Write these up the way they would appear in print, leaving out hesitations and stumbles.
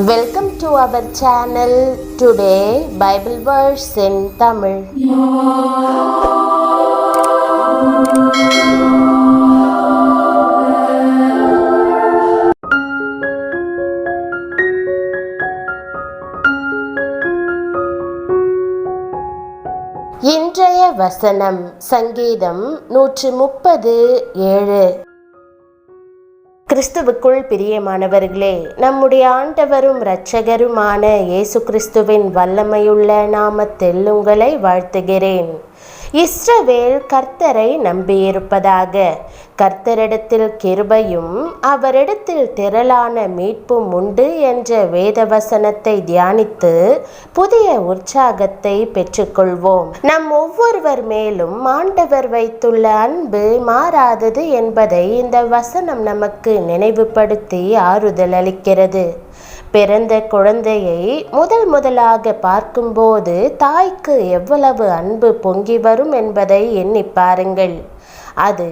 Welcome to our channel. Today Bible verse in Tamil. இன்றைய வசனம் சங்கீதம் 130:7. கிறிஸ்துவுக்குள் பிரியமானவர்களே, நம்முடைய ஆண்டவரும் இரட்சகருமான இயேசு கிறிஸ்துவின் வல்லமையுள்ள நாமத்தில் உங்களை வாழ்த்துகிறேன். இஸ்ரவேல் கர்த்தரை நம்பியிருப்பதாக. கர்த்தரிடத்தில் கிருபையும் அவரிடத்தில் திரளான மீட்பும் உண்டு என்ற வேதவசனத்தை தியானித்து புதிய உற்சாகத்தை பெற்றுக்கொள்வோம். நம் ஒவ்வொருவர் மேலும் ஆண்டவர் வைத்துள்ள அன்பு மாறாதது என்பதை இந்த வசனம் நமக்கு நினைவுபடுத்தி ஆறுதல் அளிக்கிறது. பிறந்த குழந்தையை முதலாக பார்க்கும்போது தாய்க்கு எவ்வளவு அன்பு பொங்கி வரும் என்பதை எண்ணி பாருங்கள். அது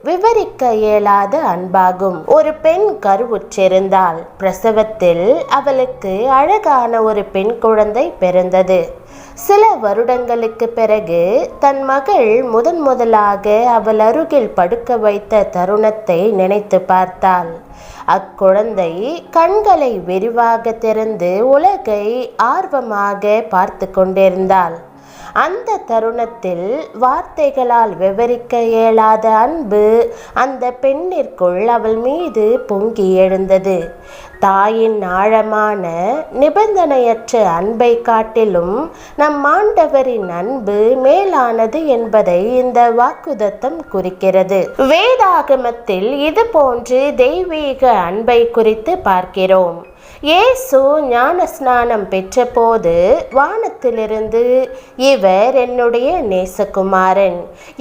விவரிக்க இயலாத அன்பாகும். ஒரு பெண் கருவுற்றிருந்தாள். பிரசவத்தில் அவளுக்கு அழகான ஒரு பெண் குழந்தை பிறந்தது. சில வருடங்களுக்கு பிறகு தன் மகள் முதலாக அவள் அருகில் படுக்க வைத்த தருணத்தை நினைத்து பார்த்தாள். அக்குழந்தை கண்களை விரிவாக திறந்து உலகை ஆர்வமாக பார்த்து கொண்டிருந்தாள். அந்த தருணத்தில் வார்த்தைகளால் விவரிக்க இயலாத அன்பு அந்த பெண்ணிற்குள் அவள் மீது பொங்கி எழுந்தது. தாயின் ஆழமான நிபந்தனையற்ற அன்பை காட்டிலும் நம் ஆண்டவரின் அன்பு மேலானது என்பதை இந்த வாக்குதத்தம் குறிக்கிறது. வேதாகமத்தில் இது போன்று தெய்வீக அன்பை குறித்து பார்க்கிறோம். இயேசு ஞான ஸ்நானம் பெற்றபோது வானத்திலிருந்து, இவர் என்னுடைய நேசகுமாரன்,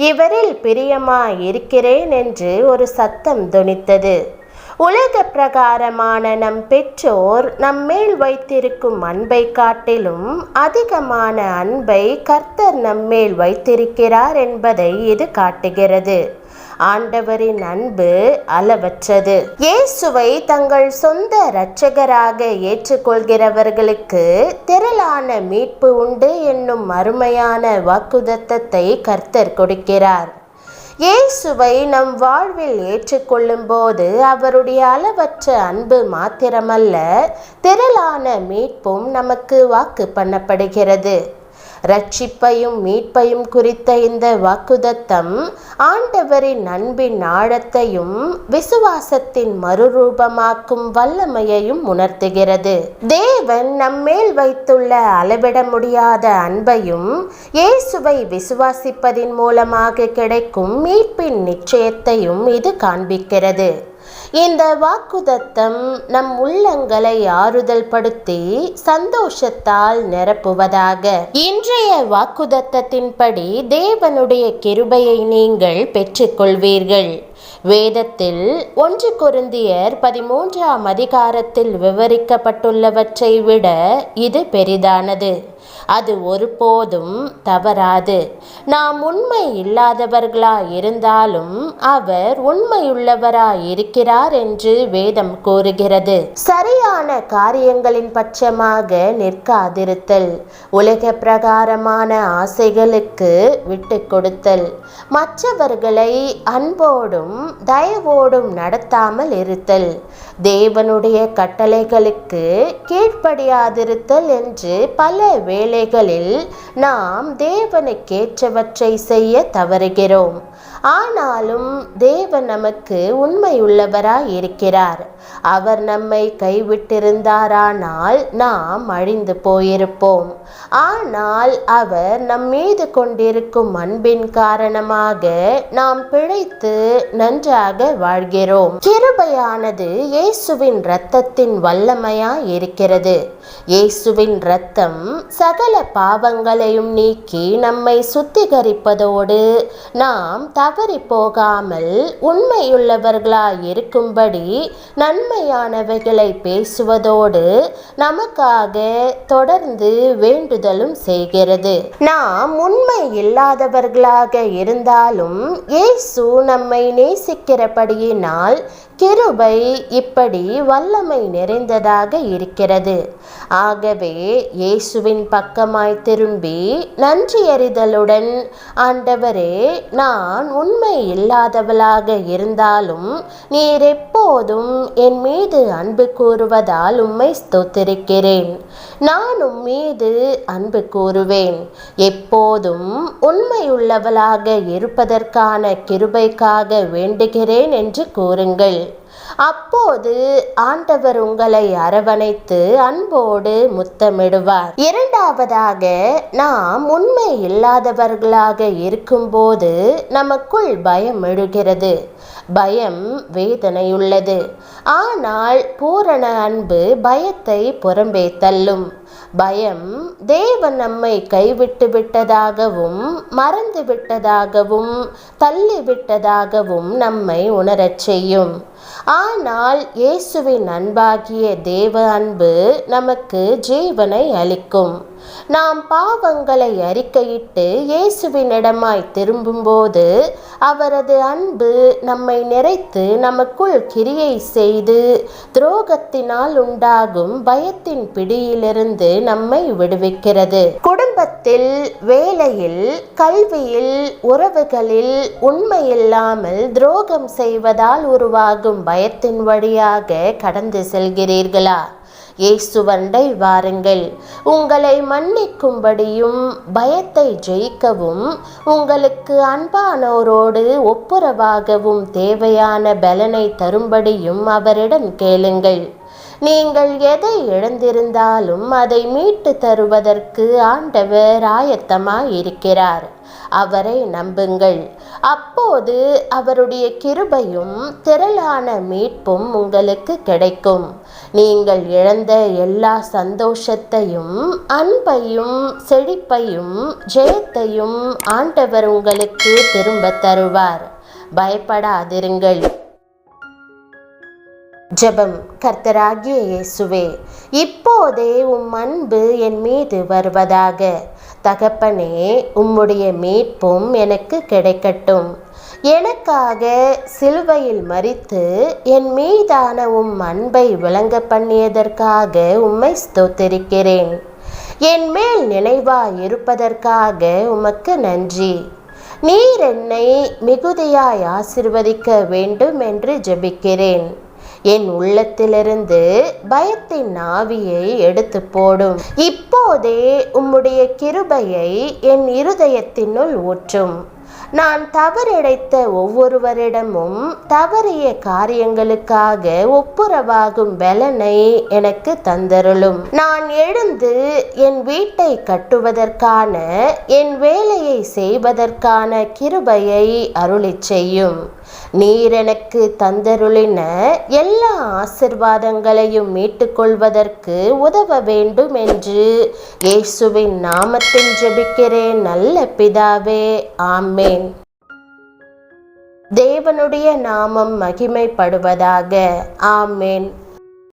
இவரில் பிரியமாய் இருக்கிறேன் என்று ஒரு சத்தம் தொனித்தது. உலக பிரகாரமான நம் பெற்றோர் நம்மேல் வைத்திருக்கும் அன்பை காட்டிலும் அதிகமான அன்பை கர்த்தர் நம்மேல் வைத்திருக்கிறார் என்பதை இது காட்டுகிறது. ஆண்டவரின் அன்பு அளவற்றது. இயேசுவை தங்கள் சொந்த இரட்சகராக ஏற்றுக்கொள்கிறவர்களுக்கு திரளான மீட்பு உண்டு என்னும் அருமையான வாக்குதத்தத்தை கர்த்தர் கொடுக்கிறார். இயேசுவை நம் வாழ்வில் ஏற்றுக்கொள்ளும் போது அவருடைய அளவற்ற அன்பு மாத்திரமல்ல, திரளான மீட்பும் நமக்கு வாக்கு பண்ணப்படுகிறது. ரட்சிப்பையும் மீட்பையும் குறித்த இந்த வாக்குதத்தம் ஆண்டவரின் அன்பின் ஆழத்தையும் விசுவாசத்தின் மறுரூபமாக்கும் வல்லமையையும் உணர்த்துகிறது. தேவன் நம்மேல் வைத்துள்ள அளவிட முடியாத அன்பையும் இயேசுவை விசுவாசிப்பதின் மூலமாக கிடைக்கும் மீட்பின் நிச்சயத்தையும் இது காண்பிக்கிறது. இந்த வாக்குதத்தம் நம் உள்ளங்களை ஆறுதல் படுத்தி சந்தோஷத்தால் நிரப்புவதாக. இன்றைய வாக்குதத்தத்தின்படி தேவனுடைய கிருபையை நீங்கள் பெற்றுக்கொள்வீர்கள். வேதத்தில் 1 கொரிந்தியர் 13ஆம் அதிகாரத்தில் விவரிக்கப்பட்டுள்ளவற்றை விட இது பெரிதானது. அது ஒருபோதும் தவறாது. நாம் உண்மை இல்லாதவர்களாய் இருந்தாலும் அவர் உண்மையுள்ளவராய் இருக்கிறார் என்று வேதம் கூறுகிறது. சரியான காரியங்களின் பட்சமாக நிற்காதிருத்தல், உலக பிரகாரமான ஆசைகளுக்கு விட்டு கொடுத்தல், மற்றவர்களை அன்போடும் தயவோடும் நடத்தாமல் இருத்தல், தேவனுடைய கட்டளைகளுக்கு கீழ்ப்படியாதிருத்தல் என்று பல வேளைகளில் நாம் தேவனுக்கேற்றவற்றை செய்ய தவறுகிறோம். ஆனாலும் தேவன் நமக்கு உண்மையுள்ளவராய் இருக்கிறார். அவர் நம்மை கைவிட்டிருந்தாரானால் நாம் அழிந்து போயிருப்போம். ஆனால் அவர் நம் மீது கொண்டிருக்கும் அன்பின் காரணமாக நாம் பிழைத்து நன்றாக வாழ்கிறோம். கிருபையானது இயேசுவின் இரத்தத்தின் வல்லமையாய் இருக்கிறது. இயேசுவின் இரத்தம் சகல பாவங்களையும் நீக்கி நம்மை சுத்திகரிப்பதோடு நாம் தவறி போகாமல் உண்மையுள்ளவர்களாய் இருக்கும்படி நன்மையானவைகளை பேசுவதோடு நமக்காக தொடர்ந்து வேண்டுதலும் செய்கிறது. நாம் உண்மை இல்லாதவர்களாக இருந்தாலும் இயேசு நம்மை நேசிக்கிறபடியினால் கிருபை இப்படி வல்லமை நிறைந்ததாக இருக்கிறது. ஆகவே இயேசுவின் பக்கமாய் திரும்பி நன்றியறிதலுடன், ஆண்டவரே, நான் உண்மை இல்லாதவளாக இருந்தாலும் நீர் எப்போதும் என் மீது அன்பு கூறுவதால் உம்மை ஸ்தோத்திரிக்கிறேன். நான் உம் மீது அன்பு கூறுவேன். எப்போதும் உண்மையுள்ளவளாக இருப்பதற்கான கிருபைக்காக வேண்டுகிறேன் என்று கூறுங்கள். அப்போது ஆண்டவர் உங்களை அரவணைத்து அன்போடு முத்தமிடுவார். இரண்டாவதாக, நாம் உண்மை இல்லாதவர்களாக இருக்கும்போது நமக்குள் பயம் எழுகிறது. பயம் வேதனையுள்ளது. ஆனால் பூரண அன்பு பயத்தை புறம்பே தள்ளும். பயம் தேவன் நம்மை கைவிட்டு விட்டதாகவும் மறந்து விட்டதாகவும் தள்ளிவிட்டதாகவும் நம்மை உணரச் செய்யும். ஆனால் இயேசுவின் அன்பாகிய தேவ அன்பு நமக்கு ஜீவனை அளிக்கும். நாம் பாவங்களை அறிக்கையிட்டு இயேசுவினிடமாய் திரும்பும்போது அவரது அன்பு நம்மை நிறைத்து நமக்குள் கிரியை செய்து துரோகத்தினால் உண்டாகும் பயத்தின் பிடியிலிருந்து நம்மை விடுவிக்கிறது. குடும்பத்தில், வேலையில், கல்வியில், உறவுகளில் உண்மையில்லாமல் துரோகம் செய்வதால் உருவாகும் பயத்தின் வழியாக கடந்து செல்கிறீர்களா? இயேசுவண்டை வாருங்கள். உங்களை மன்னிக்கும்படியும் பயத்தை ஜெயிக்கவும் உங்களுக்கு அன்பானோரோடு ஒப்புரவாகவும் தேவையான பலனை தரும்படியும் அவரிடம் கேளுங்கள். நீங்கள் எதை இழந்திருந்தாலும் அதை மீட்டு தருவதற்கு ஆண்டவர் ஆயத்தமாய் இருக்கிறார். அவரை நம்புங்கள். அப்போது அவருடைய கிருபையும் திரளான மீட்பும் உங்களுக்கு கிடைக்கும். நீங்கள் இழந்த எல்லா சந்தோஷத்தையும், அன்பையும், செழிப்பையும், ஜெயத்தையும் ஆண்டவர் உங்களுக்கு திரும்ப தருவார். பயப்படாதிருங்கள். ஜெபம். கர்த்தராகிய இயேசுவே, இப்போதே உம் அன்பு என் மீது வருவதாக. தகப்பனே, உம்முடைய மீட்பும் எனக்கு கிடைக்கட்டும். எனக்காக சிலுவையில் மரித்து என் மீதான உம் அன்பை விளங்க பண்ணியதற்காக உம்மை ஸ்தோத்திரிக்கிறேன். என் மேல் நினைவாய் இருப்பதற்காக உமக்கு நன்றி. நீர் என்னை மிகுதியாய் ஆசீர்வதிக்க வேண்டும் என்று ஜெபிக்கிறேன். என் உள்ளத்திலிருந்து பயத்தின் ஆவியை எடுத்து போடும். இப்போதே உம்முடைய கிருபையை என் இருதயத்தினுள் ஊற்றும். நான் தவறிழைத்த ஒவ்வொருவரிடமும் தவறிய காரியங்களுக்காக ஒப்புரவாகும் பலனை எனக்கு தந்தருளும். நான் எழுந்து என் வீட்டை கட்டுவதற்கான, என் வேலையை செய்வதற்கான கிருபையை அருளிச் செய்யும். நீர் எனக்கு தந்தருளின எல்லா ஆசிர்வாதங்களையும் மீட்டுக்கொள்வதற்கு உதவ வேண்டும் என்று இயேசுவின் நாமத்தில் ஜெபிக்கிறேன் நல்ல பிதாவே. ஆமென். தேவனுடைய நாமம் மகிமைப்படுவதாக. ஆமென்.